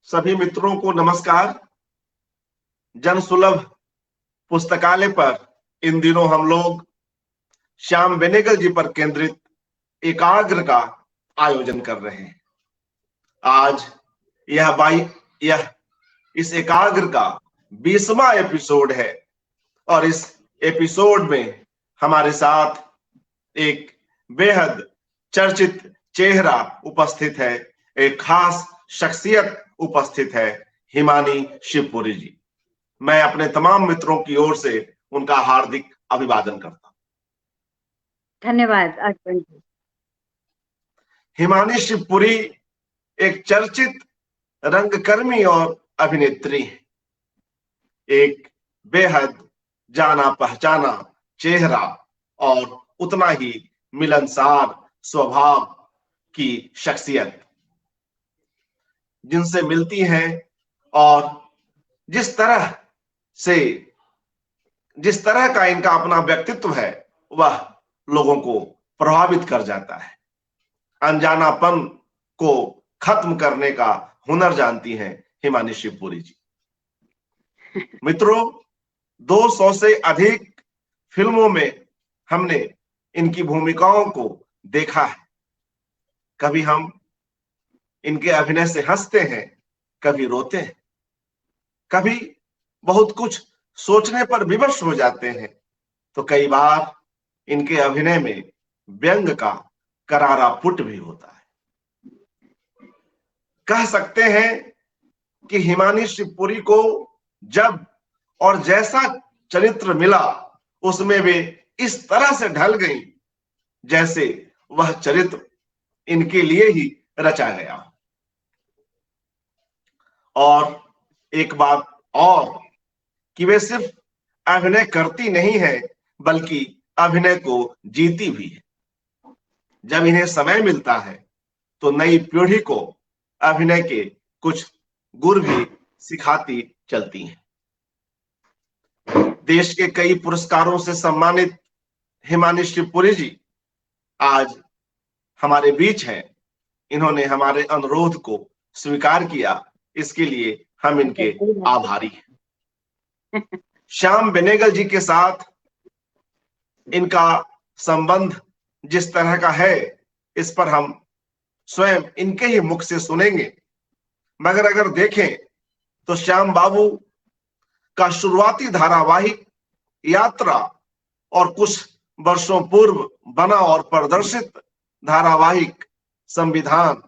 सभी मित्रों को नमस्कार। जन सुलभ पुस्तकालय पर इन दिनों हम लोग श्याम बेनेगल जी पर केंद्रित एकाग्र का आयोजन कर रहे हैं। आज यह इस एकाग्र का 20वां एपिसोड है और इस एपिसोड में हमारे साथ एक बेहद चर्चित चेहरा उपस्थित है, एक खास शख्सियत उपस्थित है, हिमानी शिवपुरी जी। मैं अपने तमाम मित्रों की ओर से उनका हार्दिक अभिवादन करता हूं। धन्यवाद अर्पण जी। हिमानी शिवपुरी एक चर्चित रंगकर्मी और अभिनेत्री है, एक बेहद जाना पहचाना चेहरा और उतना ही मिलनसार स्वभाव की शख्सियत, जिनसे मिलती हैं और जिस तरह का इनका अपना व्यक्तित्व है वह लोगों को प्रभावित कर जाता है। अनजानापन को खत्म करने का हुनर जानती हैं हिमानी शिवपुरी जी। मित्रों, 200 से अधिक फिल्मों में हमने इनकी भूमिकाओं को देखा है। कभी हम इनके अभिनय से हंसते हैं, कभी रोते हैं, कभी बहुत कुछ सोचने पर विवश हो जाते हैं, तो कई बार इनके अभिनय में व्यंग का करारा पुट भी होता है। कह सकते हैं कि हिमानी शिवपुरी को जब और जैसा चरित्र मिला उसमें वे इस तरह से ढल गई जैसे वह चरित्र इनके लिए ही रचा गया। और एक बात और कि वे सिर्फ अभिनय करती नहीं है बल्कि अभिनय को जीती भी है। जब इन्हें समय मिलता है तो नई पीढ़ी को अभिनय के कुछ गुर भी सिखाती चलती हैं। देश के कई पुरस्कारों से सम्मानित हिमानी शिवपुरी जी आज हमारे बीच हैं। इन्होंने हमारे अनुरोध को स्वीकार किया, इसके लिए हम इनके आभारी हैं। श्याम बेनेगल जी के साथ इनका संबंध जिस तरह का है इस पर हम स्वयं इनके ही मुख से सुनेंगे, मगर अगर देखें तो श्याम बाबू का शुरुआती धारावाहिक यात्रा और कुछ वर्षों पूर्व बना और प्रदर्शित धारावाहिक संविधान,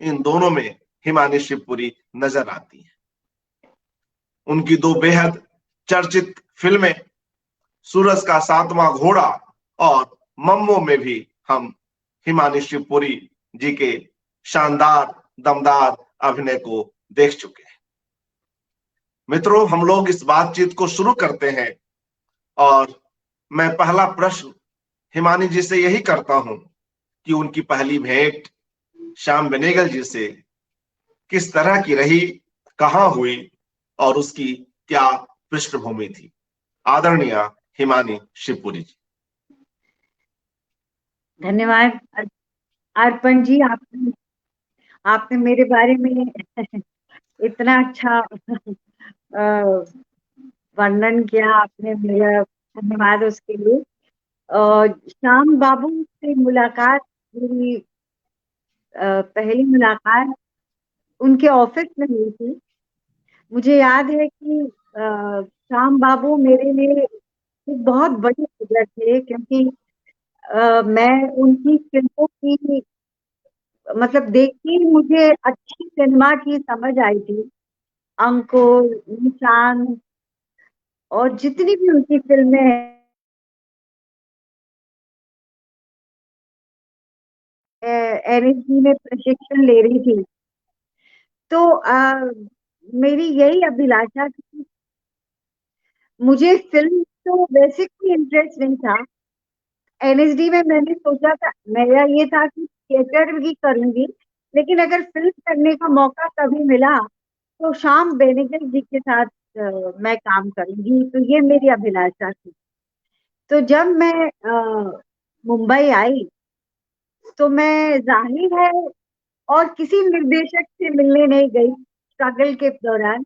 इन दोनों में हिमानी शिवपुरी नजर आती है। उनकी दो बेहद चर्चित फिल्में सूरज का सातवां घोड़ा और मम्मो में भी हम हिमानी शिवपुरी जी के शानदार दमदार अभिनय को देख चुके हैं। मित्रों, हम लोग इस बातचीत को शुरू करते हैं और मैं पहला प्रश्न हिमानी जी से यही करता हूं कि उनकी पहली भेंट श्याम बेनेगल जी से किस तरह की रही, कहां हुई और उसकी क्या पृष्ठभूमि थी। आदरणीय हिमानी शिवपुरी जी। धन्यवाद अर्पण जी। आपने मेरे बारे में इतना अच्छा वर्णन किया आपने, मेरा धन्यवाद उसके लिए। श्याम बाबू से मुलाकात, मेरी पहली मुलाकात उनके ऑफिस में हुई थी। मुझे याद है कि श्याम बाबू मेरे लिए एक बहुत बड़ी फिगर थे, क्योंकि मैं उनकी फिल्मों की मतलब देखी, मुझे अच्छी सिनेमा की समझ आई थी। अंकुर, निशान और जितनी भी उनकी फिल्में हैं, एनएसडी में प्रशिक्षण ले रही थी। तो मेरी यही अभिलाषा थी। मुझे फिल्म तो वैसे कोई इंटरेस्ट नहीं था। एनएसडी में मैंने सोचा था, मेरा ये था कि थिएटर भी करूंगी, लेकिन अगर फिल्म करने का मौका कभी मिला तो श्याम बेनेगल जी के साथ मैं काम करूंगी। तो ये मेरी अभिलाषा थी। तो जब मैं मुंबई आई तो मैं जाहिर है और किसी निर्देशक से मिलने नहीं गई, स्ट्रगल के दौरान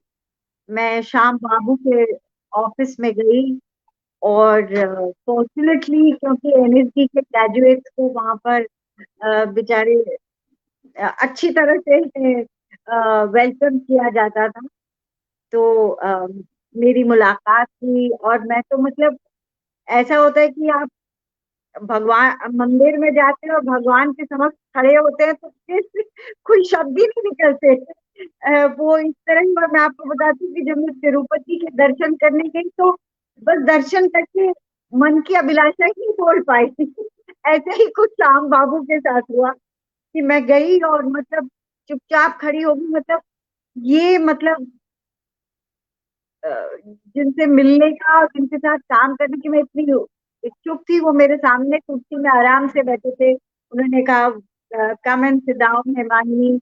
मैं श्याम बाबू के ऑफिस में गई, और फॉर्चुनेटली क्योंकि एनएसडी के ग्रेजुएट्स को वहां पर बेचारे अच्छी तरह से वेलकम किया जाता था। तो मेरी मुलाकात हुई, और मैं तो मतलब ऐसा होता है कि आप भगवान मंदिर में जाते हैं और भगवान के समक्ष खड़े होते हैं तो फिर कोई शब्द ही नहीं निकलते। वो इस तरह ही, और मैं आपको बताती हूँ कि जब मैं तिरुपति के दर्शन करने गई तो बस दर्शन करके मन की अभिलाषा ही नहीं बोल पाई थी। ऐसे ही कुछ श्याम बाबू के साथ हुआ कि मैं गई और मतलब चुपचाप खड़ी हो गई। मतलब ये मतलब जिनसे मिलने का और जिनके साथ काम करने की मैं इतनी इच्छुक थी, वो मेरे सामने कुर्सी में आराम से बैठे थे। उन्होंने कहा come and sit down Himani,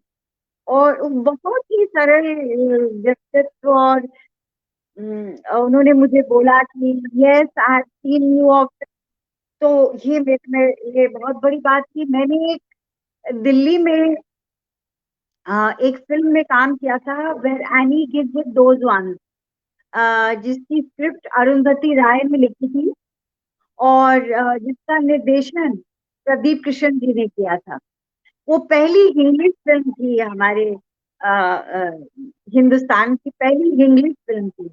और बहुत ही सरल व्यक्तित्व। और उन्होंने मुझे बोला कि yes I have seen you of. तो ये मेरे में ये बहुत बड़ी बात थी। मैंने एक दिल्ली में एक फिल्म में काम किया था, where Annie gives with those ones, जिसकी स्क्रिप्ट अरुंधति राय ने लिखी थी, और जिसका निर्देशन प्रदीप कृष्ण जी ने किया था। वो पहली इंग्लिश फिल्म थी हमारे हिंदुस्तान की पहली इंग्लिश फिल्म थी,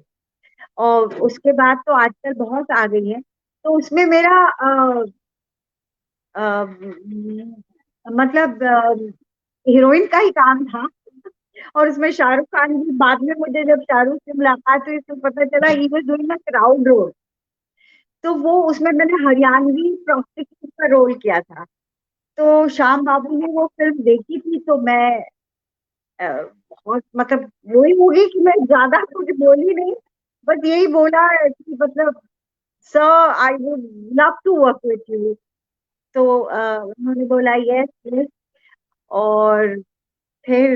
और उसके बाद तो आजकल बहुत आ गई है। तो उसमें मेरा मतलब हीरोइन का ही काम था। और उसमें शाहरुख खान भी, बाद में मुझे जब शाहरुख से मुलाकात हुई तो पता चला he was doing a crowd role. तो वो उसमें मैंने हरियाणवी प्रोस्टिट्यूट का रोल किया था। तो श्याम बाबू ने वो फिल्म देखी थी, तो मैं बहुत मतलब वही होगी कि मैं ज्यादा कुछ बोली नहीं, बस यही बोला कि मतलब sir I would love to work with you. तो उन्होंने बोला यस यस, और फिर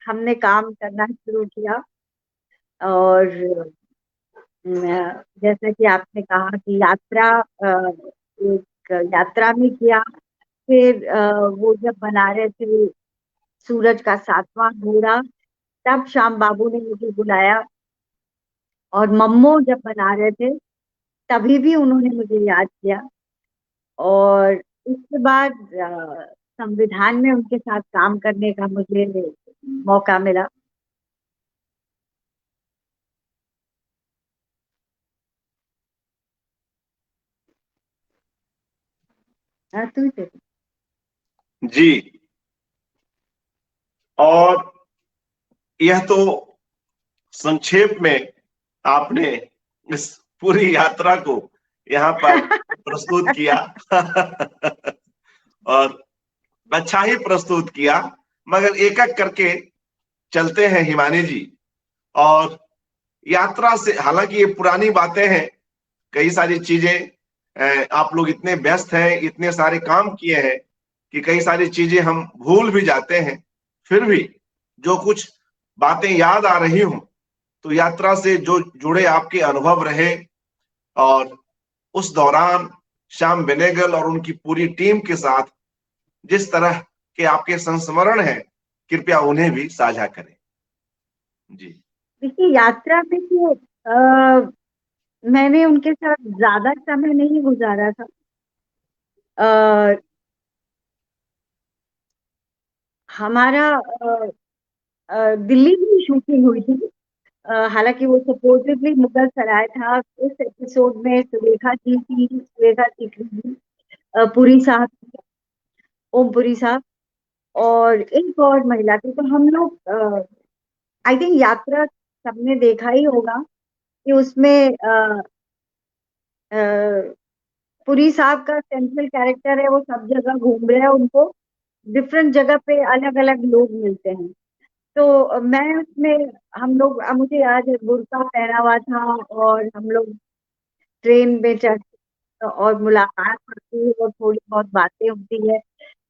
हमने काम करना शुरू किया। और जैसा कि आपने कहा कि यात्रा, एक यात्रा में किया। फिर वो जब बना रहे थे सूरज का सातवां घोड़ा, तब श्याम बाबू ने मुझे बुलाया। और मम्मो जब बना रहे थे तभी भी उन्होंने मुझे याद किया। और उसके बाद संविधान में उनके साथ काम करने का मुझे मौका मिला। हाँ, तू ही जी। और यह तो संक्षेप में आपने इस पूरी यात्रा को यहाँ पर प्रस्तुत किया। और अच्छा ही प्रस्तुत किया, मगर एक एक करके चलते हैं हिमानी जी। और यात्रा से, हालांकि ये पुरानी बातें हैं, कई सारी चीजें, आप लोग इतने व्यस्त हैं, इतने सारे काम किए हैं कि कई सारी चीजें हम भूल भी जाते हैं। फिर भी जो कुछ बातें याद आ रही हूं, तो यात्रा से जो जुड़े आपके अनुभव रहे, और उस दौरान श्याम बेनेगल और उनकी पूरी टीम के साथ जिस तरह के आपके संस्मरण हैं, कृपया उन्हें भी साझा करें। जी। देखिए, यात्रा में तो मैंने उनके साथ ज्यादा समय नहीं गुजारा था। अ, हमारा दिल्ली में शूटिंग हुई थी। हालांकि वो सपोजिटली मुगल सराय था। इस एपिसोड में सुलेखा जी थी, सुलेखा सीकरी जी, पुरी साहब, ओम पुरी साहब, और एक और महिला थी। तो हम लोग, आई थिंक यात्रा सबने देखा ही होगा कि उसमें पुरी साहब का सेंट्रल कैरेक्टर है, वो सब जगह घूम रहे हैं, उनको डिफरेंट जगह पे अलग अलग लोग मिलते हैं। तो मैं उसमें, हम लोग, मुझे याद है बुर्का पहना हुआ था, और हम लोग ट्रेन में चढ़, और मुलाकात होती है और थोड़ी बहुत बातें होती है।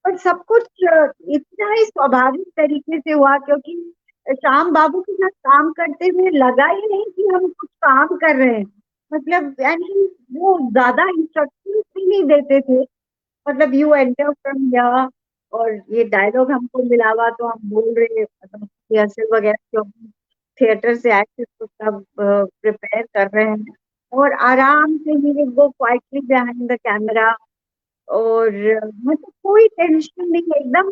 पर सब कुछ इतना ही स्वाभाविक तरीके से हुआ, क्योंकि श्याम बाबू के साथ काम करते हुए लगा ही नहीं कि हम कुछ काम कर रहे हैं। मतलब यानी वो ज्यादा इंस्ट्रक्शंस भी नहीं देते थे। मतलब यू एंटर फ्रॉम हियर, और ये डायलॉग हमको मिला हुआ तो हम बोल रहे हैं, मतलब रिहर्सल वगैरह जो थिएटर से आए थे तो सब प्रिपेयर कर रहे हैं, और आराम से ही वो क्वाइटली बिहाइंड द कैमरा, और मतलब कोई टेंशन नहीं, एकदम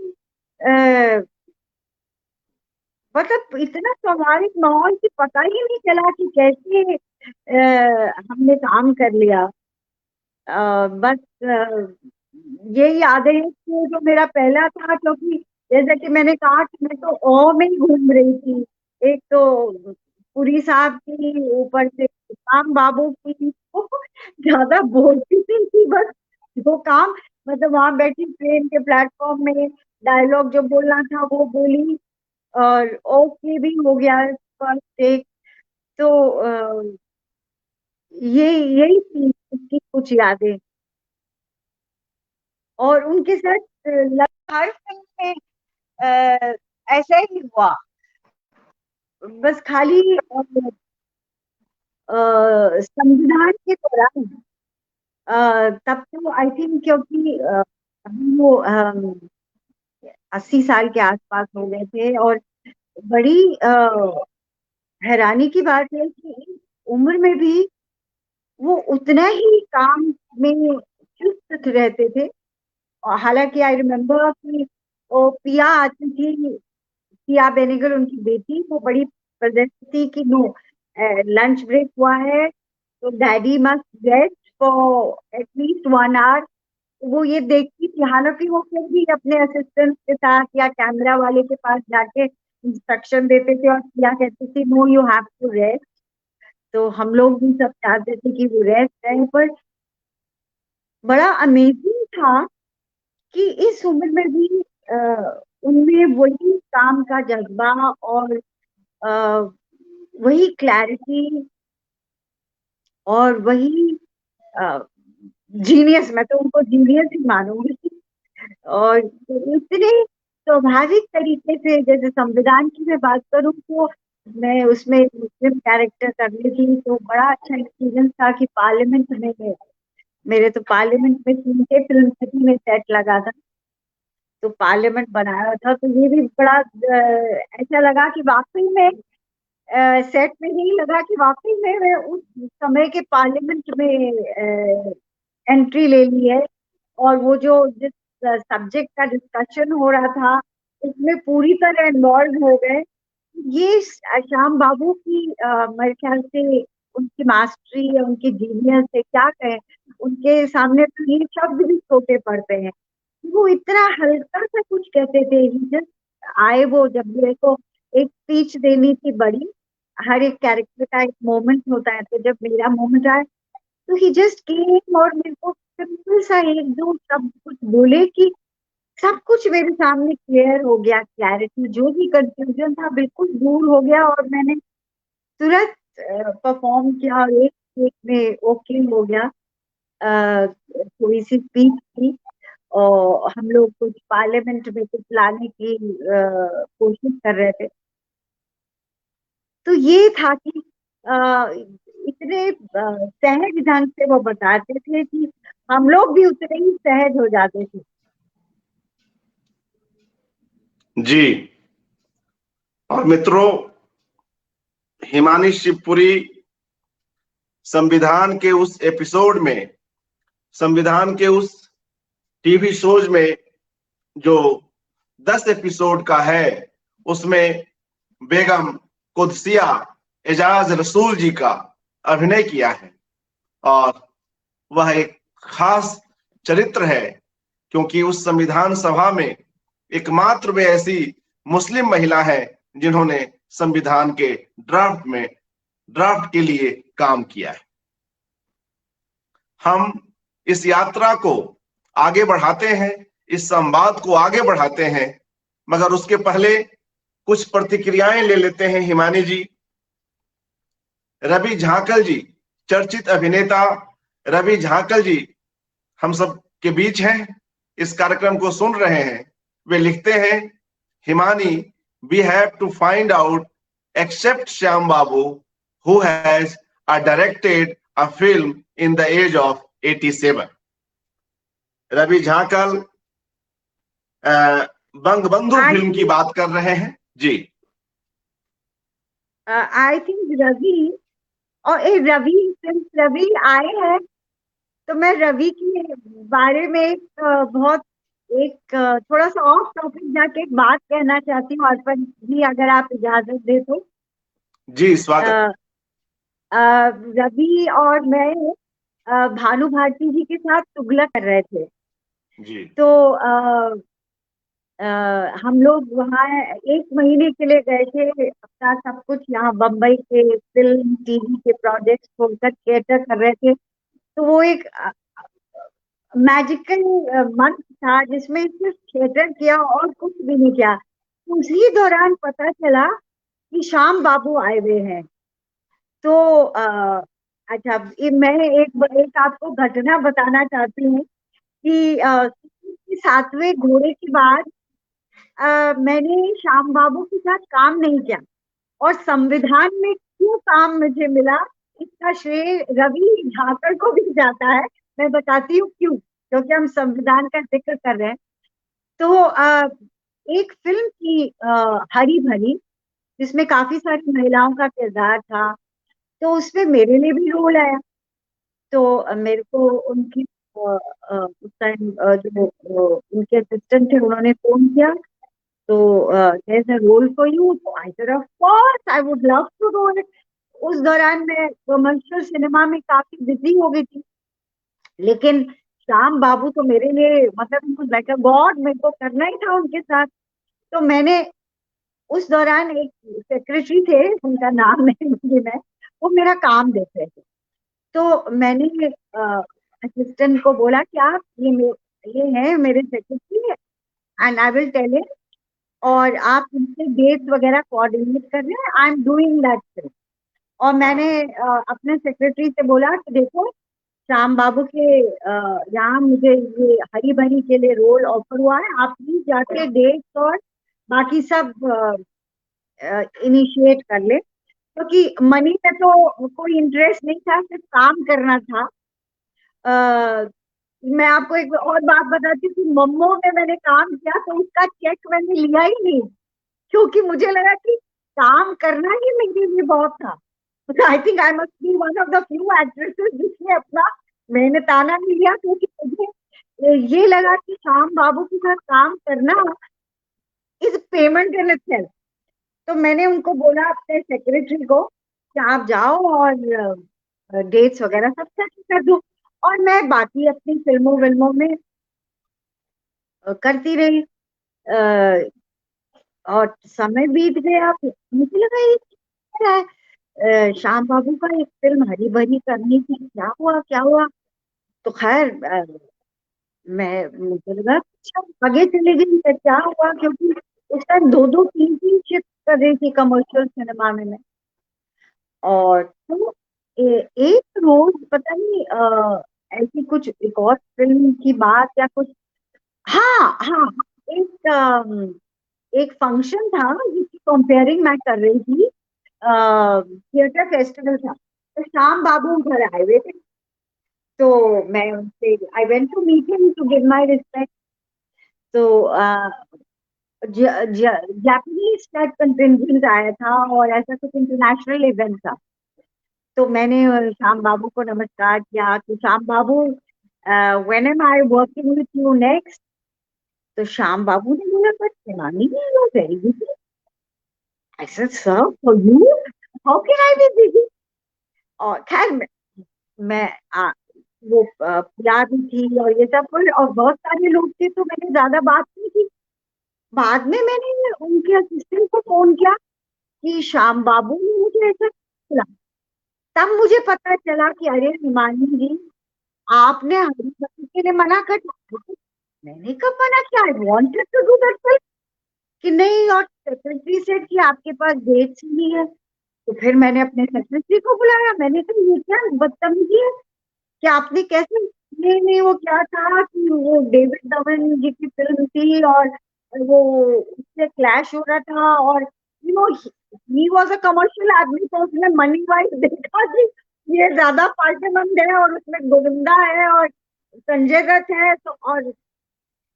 मतलब इतना स्वाभाविक माहौल कि पता ही नहीं चला कि कैसे हमने काम कर लिया। बस ये यादें हैं कि जो मेरा पहला था, क्योंकि जैसे कि मैंने कहा कि मैं तो औ में ही घूम रही थी। एक तो पुरी साहब की, ऊपर से श्याम बाबू की, तो ज्यादा बोलती नहीं थी, बस जो काम मतलब वहां बैठी ट्रेन के प्लेटफॉर्म में डायलॉग जो बोलना था वो बोली, और ओके भी हो गया फर्स्ट टेक। तो ये यही थी उसकी कुछ यादें, और उनके साथ लगभग हर फिल्म में ऐसा ही हुआ। बस खाली संविधान के दौरान तब तो आई थिंक, क्योंकि हम वो 80 साल के आसपास हो गए थे, और बड़ी हैरानी की बात है कि इस उम्र में भी वो उतना ही काम में चुस्त रहते थे। और हालांकि आई रिमेम्बर कि वो पिया आती थी, पिया बेनेगल उनकी बेटी, वो बड़ी प्रदर्शित थी कि नो, लंच ब्रेक हुआ है तो daddy must rest for at least 1 hour. वो ये देखती थी, हालांकि वो फिर भी अपने असिस्टेंट के साथ या कैमरा वाले के पास जाके इंस्ट्रक्शन देते थे, और पिया कहती थी no you have to rest. तो हम लोग भी सब चाहते थे कि वो रेस्ट रहे, पर बड़ा अमेजिंग था कि इस उम्र में भी उनमें वही काम का जज्बा, और अ, वही क्लैरिटी, और वही जीनियस, मैं तो उनको जीनियस ही मानूंगी। और इतने स्वाभाविक तरीके से, जैसे संविधान की मैं बात करूं तो मैं उसमें मुस्लिम कैरेक्टर कर रही थी, तो बड़ा अच्छा एक्सपीरियंस था कि पार्लियामेंट में मेरे तो पार्लियामेंट में सुन के फिल्म सिटी में सेट लगा था, तो पार्लियामेंट बनाया था, तो ये भी बड़ा ऐसा लगा कि वाकई में सेट में नहीं लगा कि वाकई में मैं उस समय के पार्लियामेंट में एंट्री ले ली है। और वो जो जिस सब्जेक्ट का डिस्कशन हो रहा था उसमें पूरी तरह इन्वॉल्व हो गए। ये श्याम बाबू की मेरे ख्याल से उनकी मास्टरी या उनकी जीनियस है, क्या कहें, उनके सामने तो ये शब्द भी छोटे पड़ते हैं। वो इतना हल्का सा कुछ कहते थे, ही जस्ट आए, वो जब मेरे को एक स्पीच देनी थी बड़ी, हर एक कैरेक्टर का एक मोमेंट होता है, तो जब मेरा मोमेंट आया तो ही जस्ट केम और मेरे को सिंपल सा एक दो सब कुछ बोले कि सब कुछ मेरे सामने क्लियर हो गया, क्लैरिटी, जो भी कंफ्यूजन था बिल्कुल दूर हो गया, और मैंने तुरंत परफॉर्म किया, और एक एक में ओके हो गया। थोड़ी सी स्पीच थी, और हम लोग कुछ पार्लियामेंट में कुछ लाने की कोशिश कर रहे थे। तो ये था कि अ, इतने सहज ढंग से वो बताते थे कि हम लोग भी उतने ही सहज हो जाते थे। जी। और मित्रों, हिमानी शिवपुरी संविधान के उस एपिसोड में, संविधान के उस टीवी शोज में जो 10 एपिसोड का है, उसमें बेगम कुदसिया एजाज रसूल जी का अभिनय किया है। और वह एक खास चरित्र है, क्योंकि उस संविधान सभा में एकमात्र वे ऐसी मुस्लिम महिला है जिन्होंने संविधान के ड्राफ्ट के लिए काम किया है। हम इस यात्रा को आगे बढ़ाते हैं, इस संवाद को आगे बढ़ाते हैं, मगर उसके पहले कुछ प्रतिक्रियाएं ले लेते हैं। हिमानी जी, रवि झांकल जी, चर्चित अभिनेता रवि झांकल जी हम सब के बीच हैं, इस कार्यक्रम को सुन रहे हैं। वे लिखते हैं, Himani, we have to find out except Shyam Babu who has directed a film in the age of 87। Ravi Jhankal Bangabandhu film की बात कर रहे हैं जी। आई थिंक रवि, और रवि, सिंस रवि आए हैं तो मैं रवि के बारे में एक थोड़ा सा ऑफ टॉपिक जाके एक बात कहना चाहती हूँ, अर्पण जी अगर आप इजाजत दे तो। जी स्वागत। अ, अ, रवि और मैं भानु भारती जी के साथ तुगलक कर रहे थे। जी तो हम लोग वहाँ 1 महीने के लिए गए थे, अपना सब कुछ यहाँ बम्बई के फिल्म टीवी के प्रोजेक्ट छोड़कर थिएटर कर रहे थे। तो वो एक मैजिकल मंथ था जिसमें सिर्फ थिएटर किया और कुछ भी नहीं किया। उसी दौरान पता चला कि श्याम बाबू आए हुए हैं। तो अच्छा, मैं एक आपको घटना बताना चाहती हूँ कि 7वें घोड़े के बाद मैंने श्याम बाबू के साथ काम नहीं किया, और संविधान में क्यों काम मुझे मिला इसका श्रेय रवि झाकर को भी जाता है। मैं बताती हूँ क्यों, क्योंकि हम संविधान का जिक्र कर रहे हैं। तो एक फिल्म थी हरी भरी, जिसमें काफी सारी महिलाओं का किरदार था। तो उसमें मेरे लिए भी रोल आया। तो मेरे को उनकी उस टाइम जो उनके असिस्टेंट थे उन्होंने फोन किया। तो there's a role for you, तो I said of course I would love to do it। उस दौरान मैं कमर्शियल सिनेमा में काफी बिजी हो गई थी, लेकिन श्याम बाबू तो मेरे लिए मतलब लाइक अ गॉड, मेरे को करना ही था उनके साथ। तो मैंने उस दौरान एक सेक्रेटरी थे, उनका नाम नहीं मुझे, मैं वो मेरा काम देख रहे थे। तो मैंने असिस्टेंट को बोला कि आप ये है मेरे secretary, and I will tell him, और आप उनसे डेट्स वगैरह कोऑर्डिनेट कर रहे हैं, I am doing that thing. और मैंने अपने सेक्रेटरी से बोला कि देखो, श्याम बाबू के यहाँ मुझे ये हरी भरी के लिए रोल ऑफर हुआ है, आप प्लीज जाके डेट्स और बाकी सब इनिशिएट कर ले, क्योंकि मनी में तो कोई इंटरेस्ट नहीं था, सिर्फ काम करना था। अ, मैं आपको एक और बात बताती हूँ कि मम्मो में मैंने काम किया तो उसका चेक मैंने लिया ही नहीं, क्योंकि मुझे लगा कि काम करना ही मेरे लिए बहुत था। I think I must be one of the few actresses जिसने अपना मेहनताना नहीं लिया, क्योंकि मुझे ये लगा कि श्याम बाबू के साथ काम करना इज पेमेंट इन इटसेल्फ। तो मैंने उनको बोला अपने सेक्रेटरी को कि आप जाओ और डेट्स वगैरह सब सेट कर दो, और मैं बाकी अपनी फिल्मों विल्मों में करती रही। अ, और समय बीत गया, फिर मुझे लगा ये क्या है, श्याम बाबू का एक फिल्म हरी भरी करनी थी, क्या हुआ क्या हुआ। तो खैर मुझे लगा अच्छा आगे चले गई, फिर क्या हुआ, क्योंकि उस टाइम दो दो तीन तीन शिफ्ट कर रही थी कमर्शियल सिनेमा में मैं। और तो एक रोज पता नहीं ऐसी कुछ एक और फिल्म की बात या कुछ, हाँ हाँ, एक एक फंक्शन था जिसकी कंपेयरिंग मैं कर रही थी, थिएटर फेस्टिवल था, तो श्याम बाबू घर आए हुए थे। तो मैं उनसे I went to meet him to give my respect. तो जापानीज टाइप कंटिजेंट आया था और ऐसा कुछ इंटरनेशनल इवेंट था। तो मैंने श्याम बाबू को नमस्कार किया कि Shyam Babu, when am I working with you next. तो श्याम बाबू ने बोला, but Shivani you are very busy. I said sir, for you how can I be busy. और खैर मैं वो पिया भी थी और ये सब और बहुत सारे लोग थे, तो मैंने ज्यादा बात नहीं की। बाद में मैंने उनके असिस्टेंट को फोन किया कि श्याम बाबू ने मुझे ऐसा बोला। तब मुझे पता चला कि अरे हिमानी जी, आपने हरी सब्जी के लिए मना कर दिया। मैंने कब मना किया, I wanted to do that कि नहीं, और सेक्रेटरी से कि आपके पास डेट्स नहीं है। तो फिर मैंने अपने सेक्रेटरी को बुलाया, मैंने कहा ये क्या बदतमीजी है कि आपने कैसे, नहीं वो क्या था कि वो डेविड धवन जी की फिल्म थी और वो उससे क्लैश हो रहा था, और you know he was a commercial आदमी, तो उसने मनी वाइज देखा कि ये ज्यादा फायदेमंद है और उसमें गोविंदा है और संजय दत्त है, तो और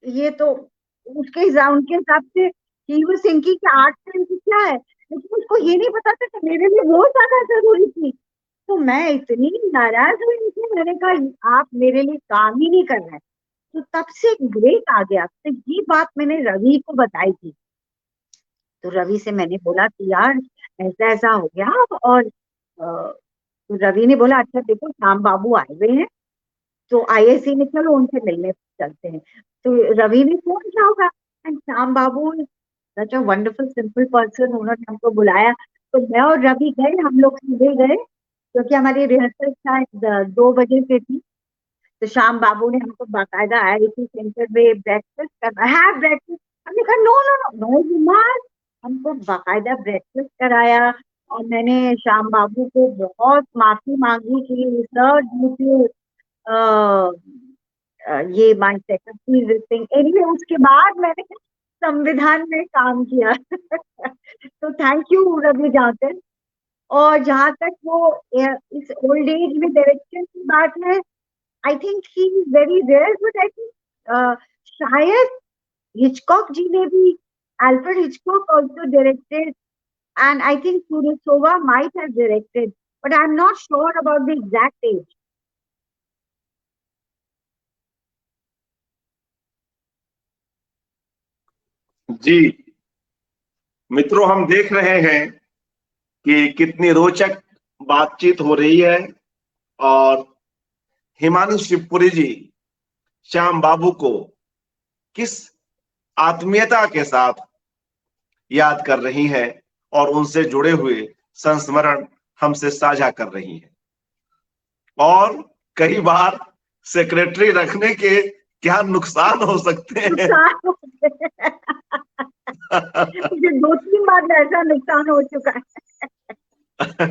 ये तो उनके हिसाब से ही वाज थिंकिंग कि आर्ट फिल्म की क्या है, लेकिन उसको ये नहीं पता था कि मेरे लिए वो ज्यादा जरूरी थी। तो मैं इतनी नाराज हुई थी, मैंने कहा आप मेरे लिए काम ही नहीं कर रहे हैं। तो तब से ग्रेट आ गया। तो ये बात मैंने रवि को बताई थी। तो रवि से मैंने बोला कि यार ऐसा ऐसा हो गया। और तो रवि ने बोला अच्छा देखो श्याम बाबू आए हुए हैं, तो आईएससी में चलो उनसे मिलने चलते हैं। तो रवि ने फोन किया होगा, and Shyam Babu such a wonderful simple person, उन्होंने हमको बुलाया। तो मैं और रवि गए, हम लोग सीधे गए, क्योंकि हमारी रिहर्सल शायद 2 बजे से थी। तो श्याम बाबू ने हमको बाकायदा आईआईटी सेंटर में ब्रेकफास्ट करना है, ब्रेकफास्ट। हमने कहा नो नो नो नो बीमार, हमको बाकायदा ब्रेकफास्ट कराया। और मैंने श्याम बाबू को बहुत माफी मांगी कि सर ड्यू टू ये माय सेक्रेटरी थिंग। एनीवे उसके बाद मैंने संविधान में काम किया। तो थैंक यू रवि जाकर। और जहाँ तक वो इस ओल्ड एज में डायरेक्शन की बात है, I think he is very rare, but I think शायद हिचकॉक जी ने भी, Alfred Hitchcock also directed, and I think Kurosawa might have directed, but I am not sure about the exact age. जी मित्रों, हम देख रहे हैं कि कितनी रोचक बातचीत हो रही है। और हिमानी शिवपुरी जी श्याम बाबू को किस आत्मीयता के साथ याद कर रही हैं और उनसे जुड़े हुए संस्मरण हमसे साझा कर रही हैं। और कई बार सेक्रेटरी रखने के क्या नुकसान हो सकते हैं। नुकसान हो गए। मुझे 2-3 बार ऐसा नुकसान हो चुका है।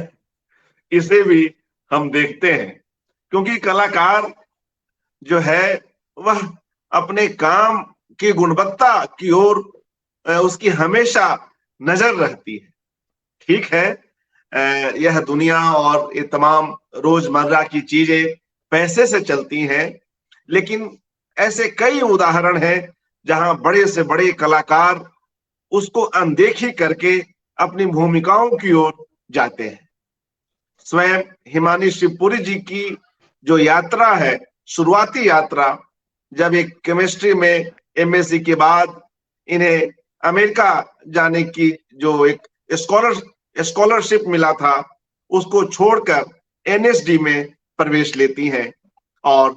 इसे भी हम देखते हैं, क्योंकि कलाकार जो है वह अपने काम की गुणवत्ता की ओर उसकी हमेशा नजर रहती है। ठीक है, यह दुनिया और ये तमाम रोजमर्रा की चीजें पैसे से चलती हैं, लेकिन ऐसे कई उदाहरण हैं जहां बड़े से बड़े कलाकार उसको अनदेखी करके अपनी भूमिकाओं की ओर जाते हैं। स्वयं हिमानी शिवपुरी जी की जो यात्रा है, शुरुआती यात्रा, जब एक केमिस्ट्री में एमएससी के बाद इन्हें अमेरिका जाने की जो एक स्कॉलरशिप मिला था, उसको छोड़कर एनएसडी में प्रवेश लेती हैं और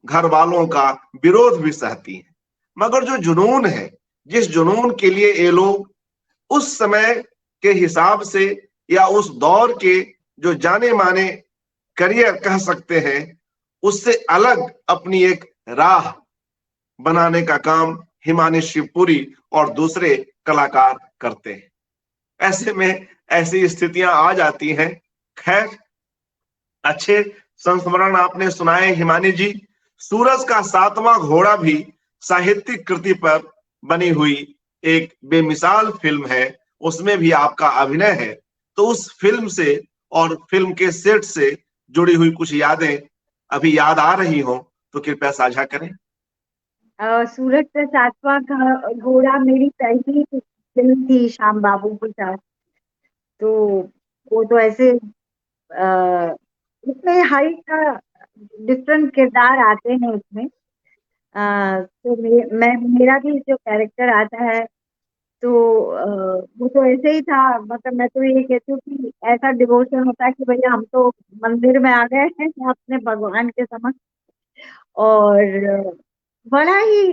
घर वालों का विरोध भी सहती हैं। मगर जो जुनून है, जिस जुनून के लिए ये लोग उस समय के हिसाब से या उस दौर के जो जाने माने करियर कह सकते हैं, उससे अलग अपनी एक राह बनाने का काम हिमानी शिवपुरी और दूसरे कलाकार करते हैं। ऐसे में ऐसी स्थितियां आ जाती हैं। खैर, अच्छे संस्मरण आपने सुनाए हिमानी जी। सूरज का सातवां घोड़ा भी साहित्यिक कृति पर बनी हुई एक बेमिसाल फिल्म है, उसमें भी आपका अभिनय है। तो उस फिल्म से और फिल्म के सेट से जुड़ी हुई कुछ यादें अभी याद आ रही हो तो कृपया साझा करें। सूरज का सातवां घोड़ा मेरी पहली फिल्म थी श्याम बाबू के साथ। तो वो तो ऐसे उसमें हर एक का डिफरेंट किरदार आते हैं उसमें। तो मेरा भी जो कैरेक्टर आता है, तो वो तो ऐसे ही था। मतलब मैं तो ये कहती हूँ कि ऐसा डिवोशन होता है कि भैया हम तो मंदिर में आ गए हैं अपने भगवान के समक्ष। और बड़ा ही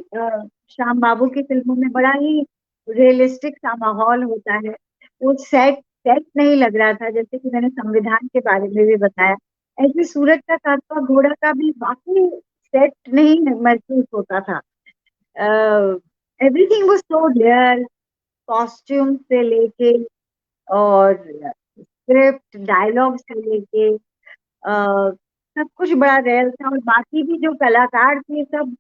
श्याम बाबू की फिल्मों में बड़ा ही रियलिस्टिक सा माहौल होता है। वो सेट सेट नहीं लग रहा था, जैसे कि मैंने संविधान के बारे में भी बताया। ऐसे सूरज का सातवां घोड़ा का भी वाकई सेट नहीं महसूस होता था। Everything was so real, costume से लेके और स्क्रिप्ट डायलॉग से लेके सब कुछ बड़ा रियल था। और बाकी भी जो कलाकार थे सब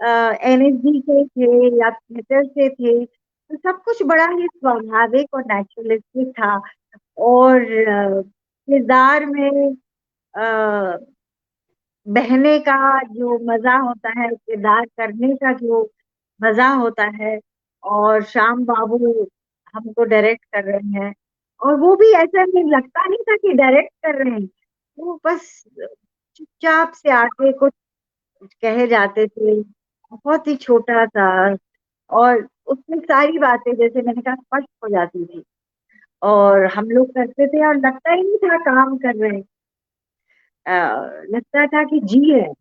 एनएसडी से थे या थिएटर से थे, तो सब कुछ बड़ा ही स्वाभाविक और नेचुरलिस्टिक था। और किरदार में अ, बहने का जो मजा होता है, किरदार करने का जो मजा होता है, और श्याम बाबू हमको डायरेक्ट कर रहे हैं, और वो भी ऐसा नहीं लगता नहीं था कि डायरेक्ट कर रहे हैं, वो बस चुपचाप से आके कुछ कहे जाते थे, बहुत ही छोटा सा, और उसमें सारी बातें जैसे मैंने कहा स्पष्ट हो जाती थी, और हम लोग करते थे और लगता ही नहीं था काम कर रहे हैं। लगता था कि जी है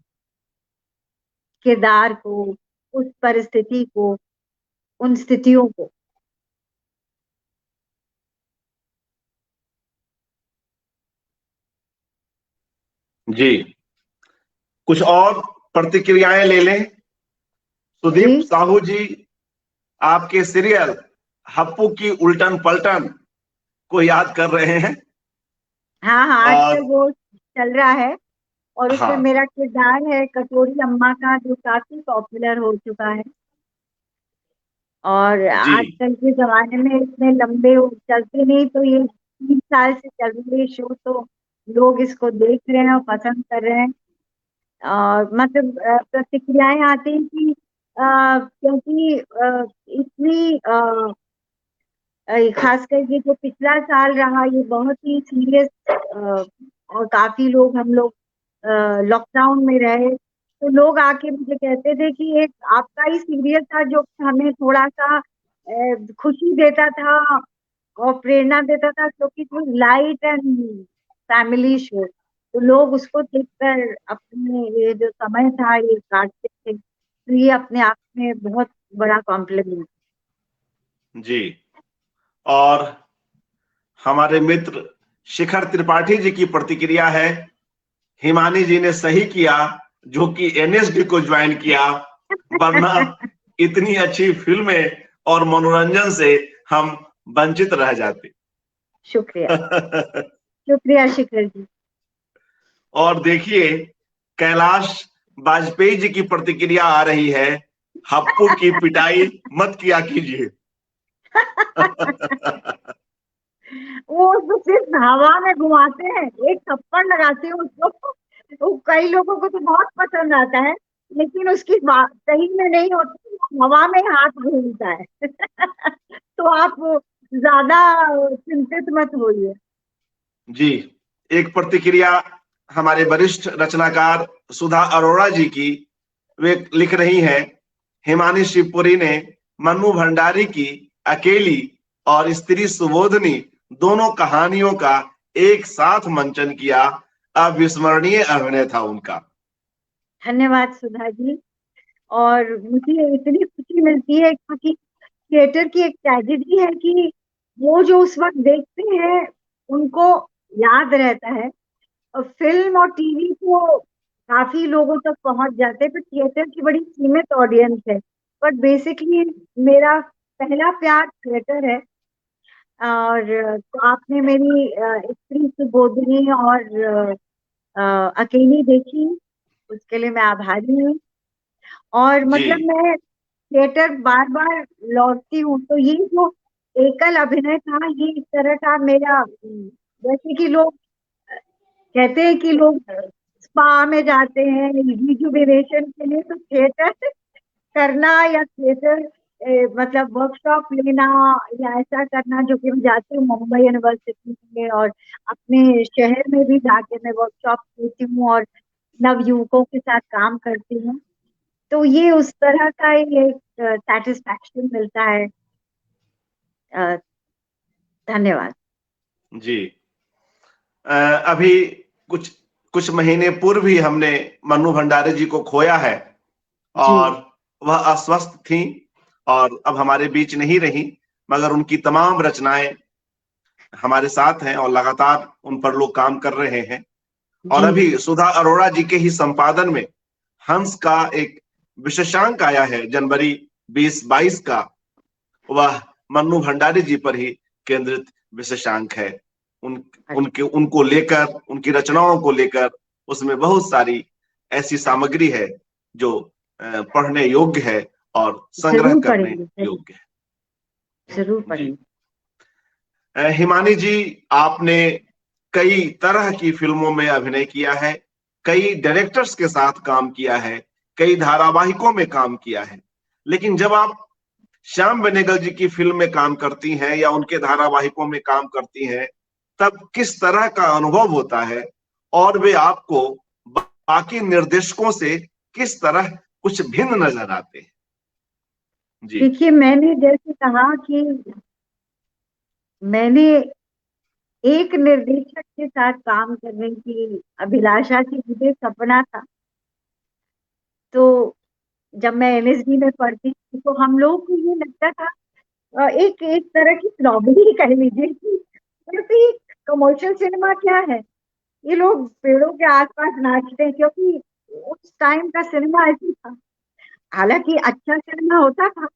किरदार को, उस परिस्थिति को, उन स्थितियों को। जी, कुछ और प्रतिक्रियाएं ले लें। जी सुदीप साहू जी, आपके सीरियल हप्पू की उल्टन पलटन को याद कर रहे हैं। हाँ हाँ, और आजकल वो चल रहा है, और उसमें हाँ मेरा किरदार है कटोरी अम्मा का, जो काफी पॉपुलर हो चुका है। और जी, आजकल के जमाने में इतने लंबे वो चलते नहीं, तो ये 3 साल से चल रही है शो, तो लोग इसको देख रहे हैं और पसंद कर रहे हैं। और मतलब प्रतिक्रियाएं आती हैं कि क्योंकि इतनी खास करके जो पिछला साल रहा, ये बहुत ही सीरियस, और काफी लोग, हम लोग लॉकडाउन में रहे, तो लोग आके मुझे कहते थे कि एक आपका ही सीरियल था जो हमें थोड़ा सा खुशी देता था और प्रेरणा देता था, क्योंकि it was light and family show, तो लोग उसको देखकर अपने ये जो समय था ये काटते थे, तो ये अपने आप में बहुत बड़ा कॉम्प्लीमेंट। जी। और हमारे मित्र शिखर त्रिपाठी जी की प्रतिक्रिया है, हिमानी जी ने सही किया जो कि एनएसडी को ज्वाइन किया, वरना इतनी अच्छी फिल्में और मनोरंजन से हम वंचित रह जाते। शुक्रिया, शुक्रिया शिखर जी। और देखिए, कैलाश वाजपेयी जी की प्रतिक्रिया आ रही है, हप्पू की पिटाई मत किया कीजिए। वो उसको सिर्फ हवा में घुमाते हैं, एक थप्पड़ लगाते हैं उसको, वो कई लोगों को तो बहुत पसंद आता है, लेकिन उसकी बात सही में नहीं होती, वो हवा में हाथ घूमता है। तो आप ज्यादा चिंतित मत होइए। जी, एक प्रतिक्रिया हमारे वरिष्ठ रचनाकार सुधा अरोड़ा जी की, वे लिख रही हैं, हिमानी शिवपुरी ने मन्नू भंडारी की अकेली और स्त्री सुबोधनी दोनों कहानियों का एक साथ मंचन किया, अविस्मरणीय अभिनय था उनका। धन्यवाद सुधा जी। और मुझे इतनी खुशी मिलती है, क्योंकि थिएटर की एक ट्रेजेडी है कि वो जो उस वक्त देखते हैं उनको याद रहता है, और फिल्म और टीवी को काफी लोगों तक पहुंच जाते हैं, पर थिएटर की बड़ी सीमित ऑडियंस है। बट बेसिकली मेरा पहला प्यार थिएटर है। और तो आपने मेरी स्त्री सुबोधिनी और अकेली देखी, उसके लिए मैं आभारी हूँ। और जी मतलब मैं थिएटर बार बार लौटती हूँ, तो ये जो एकल अभिनय था, ये इस तरह का मेरा, जैसे कि लोग कहते हैं कि लोग स्पा में जाते हैं रिजुविनेशन के लिए, तो थिएटर करना या थिएटर मतलब वर्कशॉप लेना या ऐसा करना, जो कि मैं जाती हूँ मुंबई यूनिवर्सिटी में, और अपने शहर में भी जाके मैं वर्कशॉप लेती हूँ और नवयुवकों के साथ काम करती हूँ, तो ये उस तरह का ही एक सेटिस्फैक्शन मिलता है। अ, धन्यवाद। जी। अभी कुछ कुछ महीने पूर्व ही हमने मन्नू भंडारी जी को खोया है, जी और वह अस्वस्थ थी और अब हमारे बीच नहीं रही, मगर उनकी तमाम रचनाएं हमारे साथ हैं और लगातार उन पर लोग काम कर रहे हैं। और जी अभी सुधा अरोड़ा जी के ही संपादन में हंस का एक विशेषांक आया है जनवरी 2022 का, वह मन्नू भंडारी जी पर ही केंद्रित विशेषांक है। उन उनके उनको लेकर, उनकी रचनाओं को लेकर उसमें बहुत सारी ऐसी सामग्री है जो पढ़ने योग्य है और संग्रह जरूर करने पढ़ेंगे, जरूर योग्य जरूर है। जी। पढ़ेंगे। हिमानी जी, आपने कई तरह की फिल्मों में अभिनय किया है, कई डायरेक्टर्स के साथ काम किया है, कई धारावाहिकों में काम किया है, लेकिन जब आप श्याम बेनेगल जी की फिल्म में काम करती हैं या उनके धारावाहिकों में काम करती हैं, तब किस तरह का अनुभव होता है और वे आपको बाकी निर्देशकों से किस तरह कुछ भिन्न नजर आते हैं? जी देखिए, मैंने जैसे कहा कि मैंने एक निर्देशक के साथ काम करने की अभिलाषा थी, मुझे सपना था। तो जब मैं एनएसडी में पढ़ती थी तो हम लोगों को ये लगता था, एक एक तरह की स्नॉबी कह लीजिए कि मतलब कमर्शियल सिनेमा क्या है, ये लोग पेड़ों के आसपास नाचते हैं, क्योंकि उस टाइम का सिनेमा ऐसी था। हालांकि अच्छा सिनेमा होता था,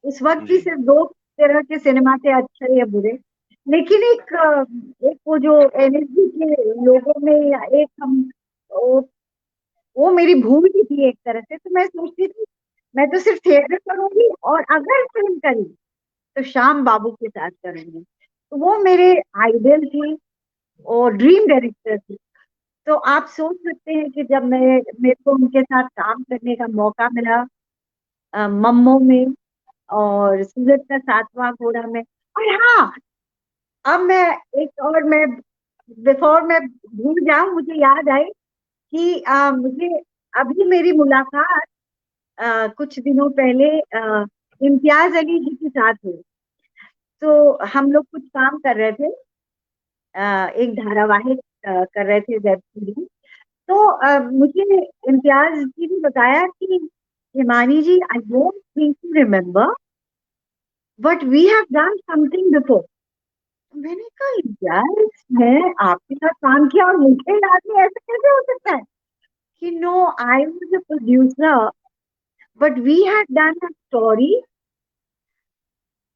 उस वक्त भी जी सिर्फ दो तरह के सिनेमा थे, अच्छे या बुरे। लेकिन एक वो जो एनएसडी के लोगों में या एक हम वो, वो मेरी भूल भी थी एक तरह से। तो मैं सोचती थी मैं तो सिर्फ थिएटर करूंगी, और अगर फिल्म करी तो श्याम बाबू के साथ करूंगी। तो वो मेरे आइडल थे और ड्रीम डायरेक्टर थे। तो आप सोच सकते हैं कि जब मेरे को उनके साथ काम करने का मौका मिला, मम्मो में और सूरज का सातवां घोड़ा में। और हाँ, अब मैं एक और मैं बिफोर मैं भूल जाऊं, मुझे याद आए कि मुझे अभी मेरी मुलाकात कुछ दिनों पहले इम्तियाज अली जी के साथ हुई। तो हम लोग कुछ काम कर रहे थे, एक धारावाहिक कर रहे थे, वेब सीरीज। तो मुझे इम्तियाज जी ने बताया कि Himani ji, I don't think you remember but we have done something before. मैंने कहा यार, मैं आपके साथ काम किया और मुझे याद नहीं, ऐसा कैसे हो सकता है? कि no, I was a producer but we had done a story,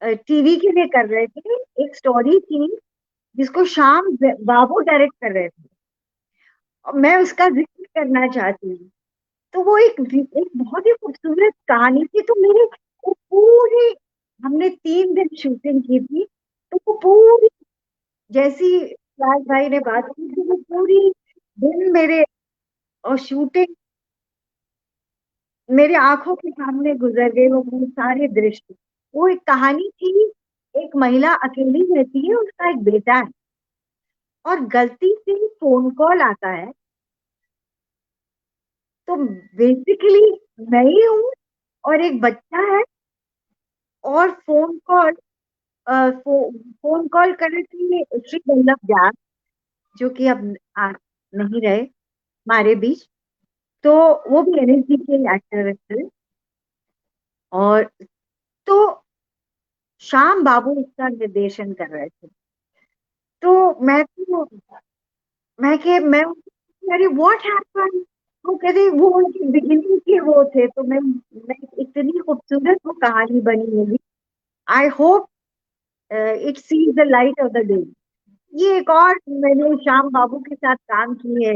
TV के लिए कर रहे थे। एक स्टोरी थी जिसको श्याम बाबू डायरेक्ट कर रहे थे, और मैं उसका जिक्र करना चाहती हूँ। तो वो एक बहुत ही खूबसूरत कहानी थी। तो मेरे वो पूरी, हमने 3 दिन शूटिंग की थी। तो वो पूरी, जैसी राज भाई ने बात की थी, वो पूरी दिन मेरे और शूटिंग मेरे आंखों के सामने गुजर गए, वो सारे दृश्य। वो एक कहानी थी, एक महिला अकेली रहती है, उसका एक बेटा है, और गलती से फोन कॉल आता है। तो बेसिकली मैं ही हूँ और एक बच्चा है, और फोन कॉल कर रहे थे श्री वल्लभ व्यास, जो कि अब नहीं रहे हमारे बीच। तो वो भी एनएसडी के एक्टर थे। और तो श्याम बाबू इसका निर्देशन कर रहे थे। तो मैं अरे व्हाट हैपेंड। वो कहते वो उनकी बिगिनिंग के वो थे। तो मैं इतनी खूबसूरत वो कहानी बनी होगी, I hope it sees the light of the day. ये एक और मैंने श्याम बाबू के साथ काम की है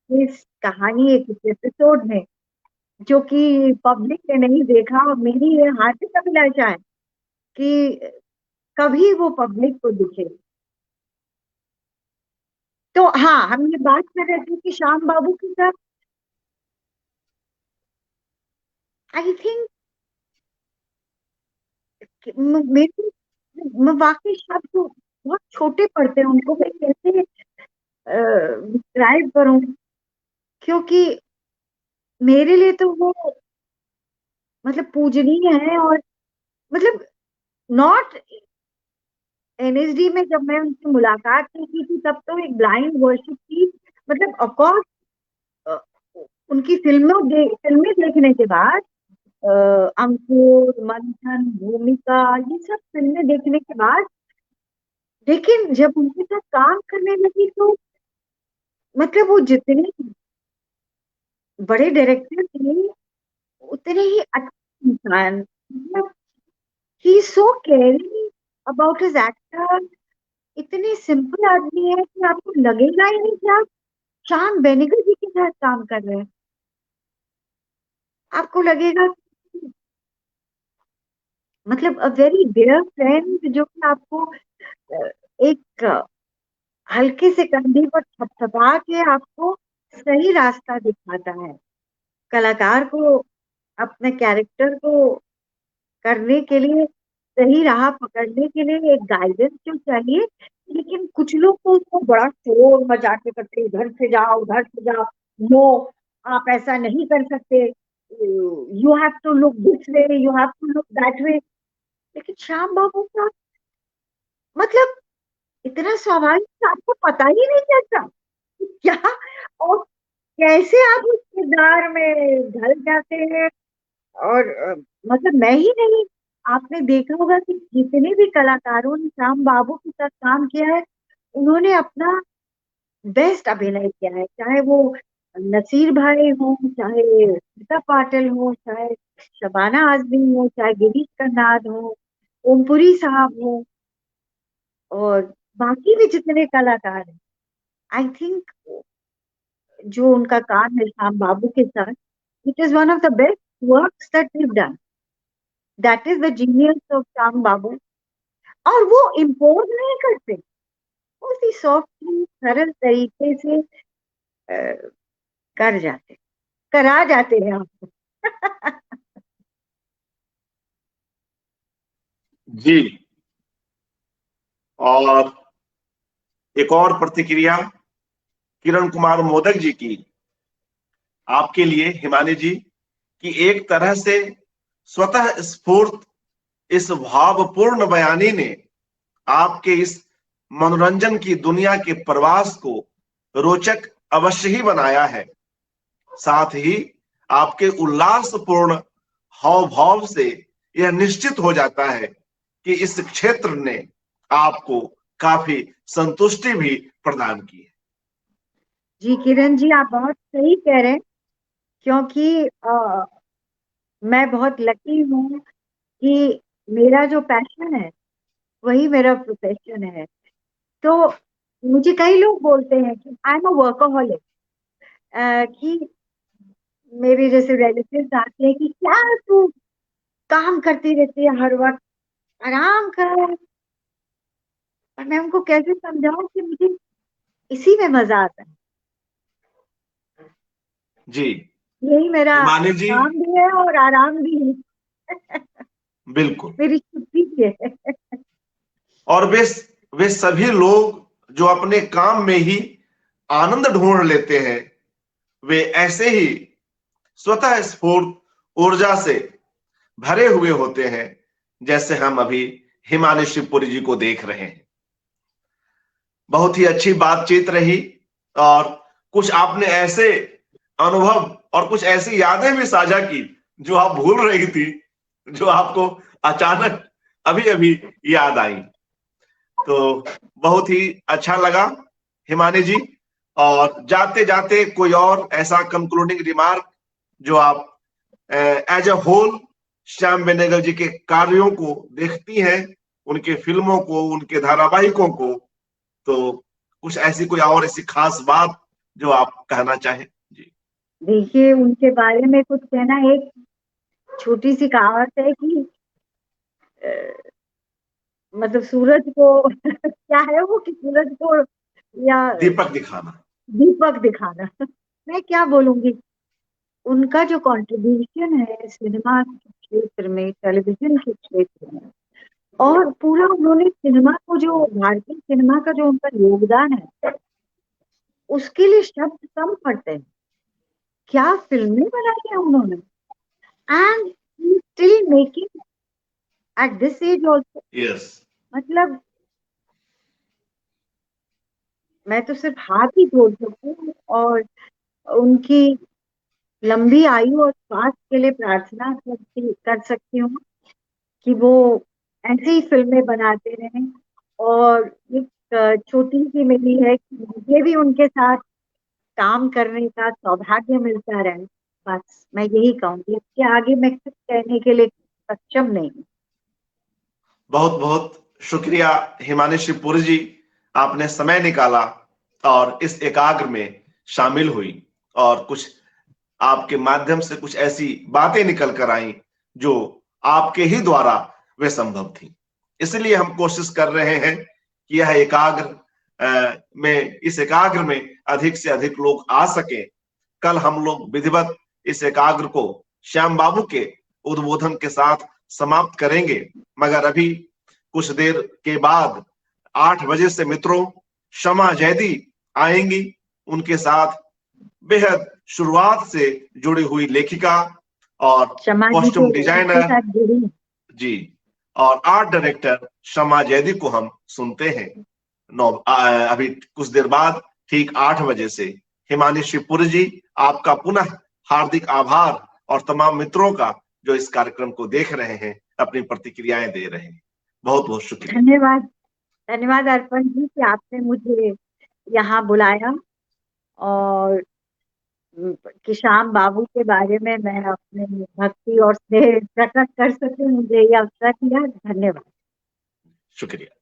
इस कहानी, एक एपिसोड में, जो कि पब्लिक ने नहीं देखा, और मेरी ये हार्दिक अभिलाषा है कि कभी वो पब्लिक को दिखे। तो हाँ, हम ये बात कर रहे थे कि श्याम बाबू के साथ आई थिंक मेरे मैं वाकई शब्द बहुत छोटे पड़ते हैं, उनको मैं कैसे डिस्क्राइब करूं, क्योंकि मेरे लिए तो वो मतलब पूजनीय है। और मतलब नॉट एनएसडी में जब मैं उनसे मुलाकात नहीं की थी, तब तो एक ब्लाइंड वर्शिप थी। मतलब ऑफकोर्स उनकी फिल्में देखने के बाद, अंकुर, मंथन, भूमिका, ये सब फिल्में देखने के बाद, लेकिन जब उनके साथ काम करने लगी तो मतलब वो जितने बड़े डायरेक्टर थे उतने ही अच्छे इंसान। मतलब ही सो केयरिंग अबाउट हिज एक्टर। इतने सिंपल आदमी है कि आपको लगेगा ही नहीं कि आप श्याम बेनेगल जी के साथ काम कर रहे हैं। आपको लगेगा कि मतलब अ वेरी डियर फ्रेंड, जो कि आपको एक हल्के से कंधे पर थपथपा के आपको सही रास्ता दिखाता है। कलाकार को अपने कैरेक्टर को करने के लिए सही राह पकड़ने के लिए एक गाइडेंस तो चाहिए। लेकिन कुछ लोग तो उसको बड़ा शोर मचा के करते हैं, इधर से जाओ उधर से जाओ, नो आप ऐसा नहीं कर सकते, you have to look this way, you have to look that way. लेकिन श्याम बाबू का मतलब इतना स्वाभाविक था, आपको पता ही नहीं चलता कि क्या और कैसे आप उस किरदार में ढल जाते हैं। और मतलब मैं ही नहीं, आपने देखा होगा कि जितने भी कलाकारों ने श्याम बाबू के साथ काम किया है, उन्होंने अपना बेस्ट अभिनय किया है। चाहे वो नसीर भाई हो, चाहे स्मिता पाटिल हो, चाहे शबाना आजमी हो, चाहे गिरीश कर्नाड हो, ओमपुरी साहब हो, और बाकी भी जितने कलाकार हैं। आई थिंक जो उनका काम है श्याम बाबू के साथ, it is one of the best works that we done. That is the genius of Shyam Babu. और वो इम्पोज नहीं करते, उसी सॉफ्टली सरल तरीके से कर जाते, करा जाते हैं आपको। जी। और एक और प्रतिक्रिया किरण कुमार मोदक जी की आपके लिए हिमानी जी, कि एक तरह से स्वतः स्फूर्त इस भावपूर्ण बयानी ने आपके इस मनोरंजन की दुनिया के प्रवास को रोचक अवश्य ही बनाया है। साथ ही आपके उल्लासपूर्ण हाव भाव से यह निश्चित हो जाता है कि इस क्षेत्र ने आपको काफी संतुष्टि भी प्रदान की है। जी किरण जी, आप बहुत सही कह रहे हैं। क्योंकि मैं बहुत लकी हूँ कि मेरा जो पैशन है वही मेरा प्रोफेशन है। तो मुझे कई लोग बोलते हैं कि आई एम अ वर्कaholic, कि मेरे जैसे रिलेटिव्स आते हैं कि क्या तू काम करती रहती है हर वक्त, आराम कर। और मैं उनको कैसे समझाऊं कि मुझे इसी में मजा आता है, जी यही मेरा हिमानी जी, काम भी है और आराम भी है। बिल्कुल। मेरी छुट्टी भी है। और वे सभी लोग जो अपने काम में ही आनंद ढूंढ लेते हैं, वे ऐसे ही स्वतः स्फूर्त ऊर्जा से भरे हुए होते हैं, जैसे हम अभी हिमानी शिवपुरी जी को देख रहे हैं। बहुत ही अच्छी बातचीत रही, और कुछ आपने ऐसे अनुभव और कुछ ऐसी यादें भी साझा की जो आप भूल रही थी, जो आपको अचानक अभी अभी याद आई। तो बहुत ही अच्छा लगा हिमानी जी। और जाते जाते कोई और ऐसा कंक्लूडिंग रिमार्क जो आप as a whole Shyam Benegal ji के कार्यों को देखती हैं, उनके फिल्मों को, उनके धारावाहिकों को, तो कुछ ऐसी कोई और ऐसी खास बात जो आप कहना चाहें? जी। देखिए, उनके बारे में कुछ कहना, एक छोटी सी कहावत है कि अ, मतलब सूरज को क्या है वो, कि सूरज को या दीपक दिखाना। दीपक दिखाना। मैं क्या बोलूंगी, उनका जो कंट्रीब्यूशन है सिनेमा के क्षेत्र में, टेलीविजन के क्षेत्र में, और पूरा उन्होंने सिनेमा को, जो भारतीय सिनेमा का जो उनका योगदान है, उसके लिए शब्द कम पड़ते हैं। क्या फिल्में बनाई है उन्होंने, and still making at this age also. Yes. मतलब मैं तो सिर्फ हाथ ही जोड़ सकती हूँ, और उनकी लंबी आयु और स्वास्थ्य के लिए प्रार्थना कर सकती हूँ कि वो ऐसे ही फिल्में बनाते रहें। और एक छोटी सी मेरी है कि मुझे भी उनके साथ काम करने का सौभाग्य मिलता रहे। बस मैं यही कहूंगी, इसके आगे मैं कुछ कहने के लिए सक्षम नहीं हूँ। बहुत बहुत शुक्रिया हिमानी शिवपुरी जी, आपने समय निकाला और इस एकाग्र में शामिल हुई, और कुछ आपके माध्यम से कुछ ऐसी बातें निकल कर आई जो आपके ही द्वारा वे संभव थी। इसलिए हम कोशिश कर रहे हैं कि यह एकाग्र में, इस एकाग्र में अधिक से अधिक लोग आ सके। कल हम लोग विधिवत इस एकाग्र को श्याम बाबू के उद्बोधन के साथ समाप्त करेंगे, मगर अभी कुछ देर के बाद 8 बजे से मित्रों शमा जैदी आएंगी। उनके साथ बेहद शुरुआत से जुड़ी हुई लेखिका और शमा जी कॉस्ट्यूम के डिजाइनर साथ जुड़ी। जी और आर्ट डायरेक्टर शमा जैदी को हम सुनते हैं। अभी कुछ देर बाद ठीक 8 बजे से हिमानी शिवपुरी जी, आपका पुनः हार्दिक आभार और तमाम मित्रों का जो इस कार्यक्रम को देख रहे हैं, अपनी प्रतिक्रियाएं दे रहे हैं, बहुत बहुत शुक्रिया। धन्यवाद, धन्यवाद अर्पण जी कि आपने मुझे यहाँ बुलाया और कि श्याम बाबू के बारे में मैं अपने भक्ति और स्नेह प्रकट कर सके, मुझे ये अवसर दिया। धन्यवाद। शुक्रिया।